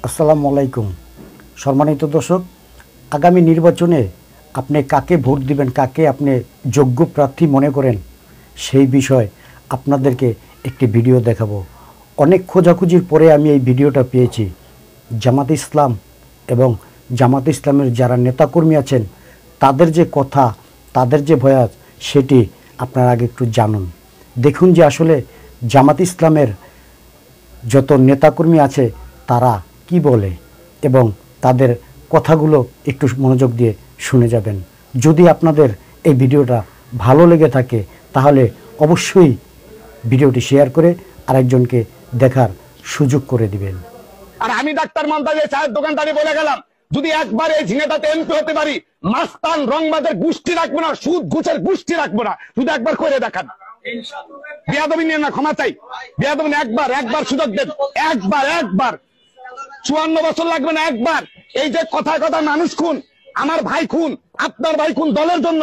আসসালামু আলাইকুম। সম্মানিত দর্শক, আগামী নির্বাচনে আপনি কাকে ভোট দিবেন, কাকে আপনি যোগ্য প্রার্থী মনে করেন, সেই বিষয়ে আপনাদেরকে একটি ভিডিও দেখাবো। অনেক খোঁজাখুঁজির পরে আমি এই ভিডিওটা পেয়েছি। জামাত ইসলাম এবং জামাত ইসলামের যারা নেতাকর্মী আছেন তাদের যে কথা, তাদের যে বয়ান, সেটি আপনারা আগে একটু জানুন। দেখুন যে আসলে জামাত ইসলামের যত নেতাকর্মী আছে তারা কি বলে এবং তাদের কথাগুলো একটু মনোযোগ দিয়ে শুনে যাবেন। যদি আপনাদের এই ভিডিওটা ভালো লেগে থাকে তাহলে অবশ্যই ভিডিওটি শেয়ার করে আরেকজনকে দেখার সুযোগ করে দিবেন। আর আমি ডাক্তার মমতাজের চায়ের দোকানদারি বলে গেলাম, যদি একবার এই ঝিঙেটাতে এমপি হতে পারি, মাস্তান রংবাজের গোষ্ঠী রাখবো না, সুদ ঘুষের গোষ্ঠী রাখবো না। শুধু একবার করে দেখান। বেয়াদবি নিয়ে না, ক্ষমা চাই। বেয়াদবি একবার সুযোগ দেন। একবার 54 বছর লাগবে না, একবার। এই যে কথায় কথা মানুষ খুন, আমার ভাই খুন, আপনার ভাই খুন, দলের জন্য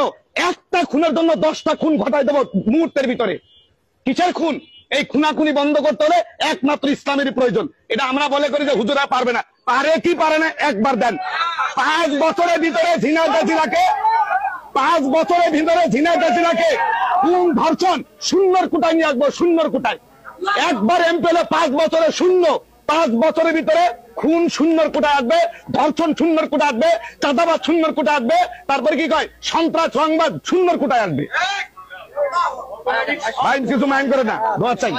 একটা খুনের জন্য 10টা খুন ঘটাই দেবো মুহূর্তের ভিতরে। কিসের খুন? এই খুনাখুনি বন্ধ করতে হলে একমাত্র ইসলামেরই প্রয়োজন। এটা আমরা বলে করি যে হুজুরা পারবে না। পারে কি পারে না একবার দেন। 5 বছরের ভিতরে ঝিনাইদহ জেলাকে 5 বছরের ভিতরে ঝিনাইদহ জেলাকে খুন ধর্ষণ শূন্যর কোটায় নিয়ে আসবো, শূন্যর কোটায়। একবার এমপি হলে 5 বছরে শূন্য। 5 বছরের ভিতরে খুন শূন্যর কোটায় আসবে, ধর্ষণ শূন্যর কোটায় আসবে, চাঁদাবাজ শূন্যর কোটায় আসবে, তারপরে কি কয় সন্ত্রাস সংবাদ শূন্যর কোটায় আসবে। ভাই কিছু মাইন্ড করে না, দোয়া চাই।